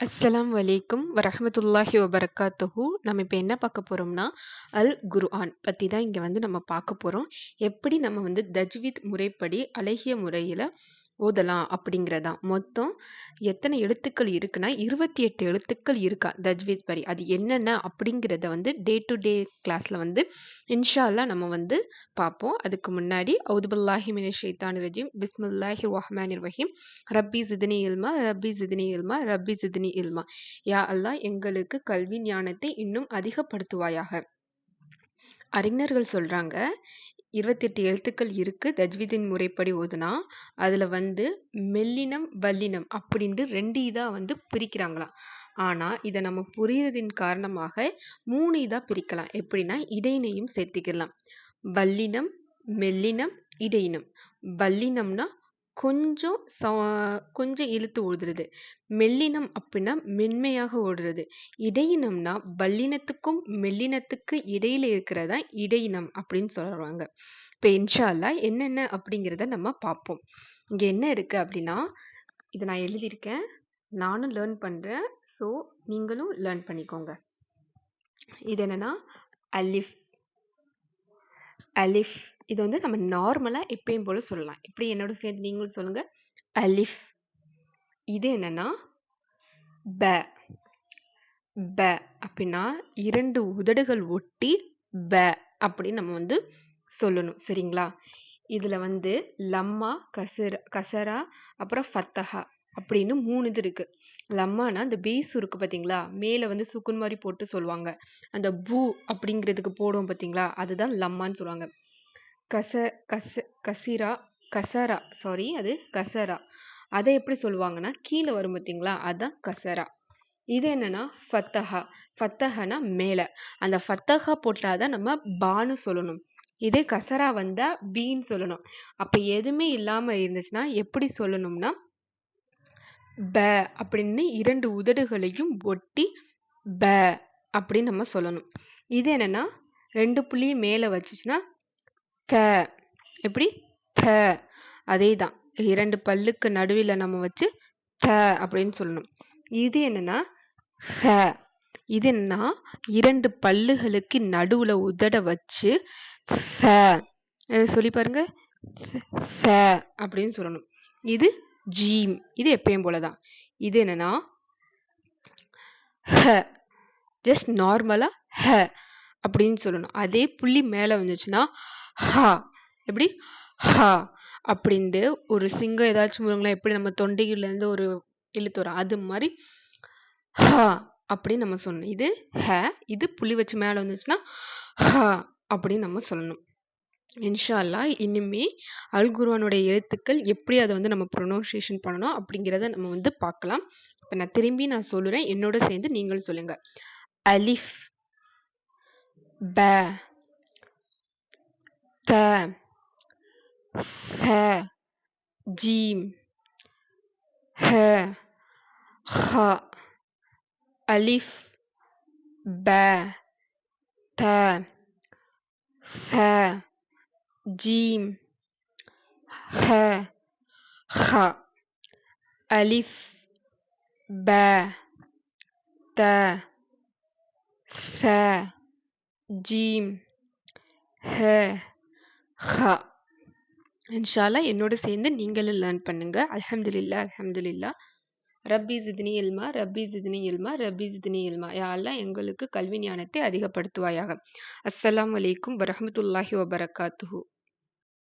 அஸ்ஸலாமு அலைக்கும் வரஹ்மத்துல்லாஹி வபரகாத்துஹு. நம்ம இப்போ என்ன பார்க்க போறோம்னா, அல் குர்ஆன் பத்தி தான் இங்க வந்து நம்ம பார்க்க போறோம். எப்படி நம்ம வந்து தஜ்வீத் முறைப்படி அழகிய முறையில ஓதலாம் அப்படிங்கிறதான். மொத்தம் எத்தனை எழுத்துக்கள் இருக்குன்னா, 28 எழுத்துக்கள் இருக்கா தஜ்வீத் படி. அது என்னென்ன அப்படிங்கிறத வந்து டே டு டே கிளாஸ்ல வந்து இன்ஷா அல்லாஹ் நம்ம வந்து பார்ப்போம். அதுக்கு முன்னாடி அவுது பில்லாஹி மினஷ் ஷைத்தானிர் ரஜீம். பிஸ்மில்லாஹிர் ரஹ்மானிர் ரஹீம். ரப்பி ஸித்னி இல்மா ரப்பி ஸித்னி இல்மா ரப்பி ஸித்னி இல்மா. யா அல்லாஹ் எங்களுக்கு கல்வி ஞானத்தை இன்னும் அதிகப்படுத்துவாயாக. அறிஞர்கள் சொல்றாங்க, 28 எழுத்துக்கள் இருக்கு தஜ்வீதின் முறைப்படி ஓதுனா. அதுல வந்து மெல்லினம், வல்லினம் அப்படின்ட்டு 2 இதா வந்து பிரிக்கிறாங்களாம். ஆனா இத நம்ம புரியறதின் காரணமாக 3 இதா பிரிக்கலாம். எப்படின்னா இடையினையும் சேர்த்துக்கலாம். வல்லினம், மெல்லினம், இடையினம். வல்லினம்னா கொஞ்சம் கொஞ்சம் இழுத்து ஓடுறது. மெல்லினம் அப்படின்னா மென்மையாக ஓடுறது. இடையினம்னா வல்லினத்துக்கும் மெல்லினத்துக்கு இடையில இருக்கிறதா இடையினம் அப்படின்னு சொல்றாங்க. இப்ப இன்ஷா அல்லாஹ் என்னென்ன அப்படிங்கிறத நம்ம பார்ப்போம். இங்க என்ன இருக்கு அப்படின்னா, இதை நான் எழுதியிருக்கேன். நானும் லேர்ன் பண்றேன். ஸோ நீங்களும் லேர்ன் பண்ணிக்கோங்க. இது என்னன்னா அலிஃப். அலிஃப் இது வந்து நம்ம நார்மலா எப்பயும் போல சொல்லலாம். இப்படி என்னோட சேர்ந்து நீங்களும் சொல்லுங்க. அலிஃப். இது என்னன்னா ப. ப அப்படின்னா 2 உதடுகள் ஒட்டி ப அப்படின்னு நம்ம வந்து சொல்லணும். சரிங்களா? இதுல வந்து லம்மா, கசரா, அப்புறம் ஃபத்தஹா அப்படின்னு 3 இது இருக்கு. லம்மானா இந்த பேஸ் இருக்கு பாத்தீங்களா, மேல வந்து சுக்குன் மாதிரி போட்டு சொல்லுவாங்க. அந்த பூ அப்படிங்கிறதுக்கு போடுவோம் பாத்தீங்களா, அதுதான் லம்மான்னு சொல்லுவாங்க. கசரா சாரி, அது கசரா. அதை எப்படி சொல்லுவாங்கன்னா கீழே வரும் பாத்தீங்களா, அதான் கசரா. இது என்னன்னா ஃபத்தஹா. ஃபத்தஹனா மேல. அந்த ஃபத்தஹா போட்டாதான் நம்ம பான்னு சொல்லணும். இதே கசரா வந்தா பீன்னு சொல்லணும். அப்ப எதுவுமே இல்லாம இருந்துச்சுன்னா எப்படி சொல்லணும்னா ப அப்படின்னு 2 உதடுகளையும் ஒட்டி ப அப்படின்னு நம்ம சொல்லணும். இது என்னன்னா 2 புள்ளியும் மேல வச்சுச்சுன்னா க. எப்படி க. அதேதான் 2 பல்லுக்கு நடுவில் நம்ம வச்சு க அப்படின்னு சொல்லணும். இது என்னன்னா ஹ. இது என்னன்னா 2 பல்லுகளுக்கு நடுவுல உதட வச்சு ச. சொல்லி பாருங்க. ச அப்படின்னு சொல்லணும். இது ஜீம். இது எப்பயும் போலதான். இது என்னன்னா ஹ. ஜஸ்ட் நார்மலா ஹ அப்படின்னு சொல்லணும். அதே புள்ளி மேல வந்துச்சுன்னா ஹா. எப்படி ஹா அப்படின்ட்டு ஒரு சிங்கம் ஏதாச்சும் எப்படி நம்ம தொண்டையில இருந்து ஒரு இழுத்து வரும், அது மாதிரி ஹா அப்படின்னு நம்ம சொல்லணும். இது ஹ. இது புள்ளி வச்சு மேல வந்துச்சுன்னா ஹா அப்படின்னு நம்ம சொல்லணும். இன்ஷா அல்லாஹ் இனிமே அல் குர்ஆனுடைய எழுத்துக்கள் எப்படி அதை வந்து நம்ம ப்ரொனவுன்சியேஷன் பண்ணணும் அப்படிங்கிறத நம்ம வந்து பார்க்கலாம். இப்போ நான் திரும்பி சொல்லுறேன், என்னோட சேர்ந்து நீங்களும் சொல்லுங்க. அலிஃப், ப, த, ச, ஜீம், ஹ, ஹ. அலிஃப், ப, த, ச, ஜீம், ஹ, ஹ. அலிஃப், ப, த, ச, ஜீம், ஹ, ஹ. இன்ஷா அல்லாஹ் என்னோட சேர்ந்து நீங்களும் லேர்ன் பண்ணுங்க. அல்ஹம்துலில்லாஹ் அல்ஹம்துலில்லாஹ். ரப்பி ஸித்னி இல்மா ரப்பி ஸித்னி இல்மா ரப்பி ஸித்னி இல்மா. யா அல்லாஹ் எங்களுக்கு கல்வி ஞானத்தை அதிகப்படுத்துவாயாக. அஸ்ஸலாமு அலைக்கும் வரஹ்மத்துல்லாஹி வபரகாத்துஹு.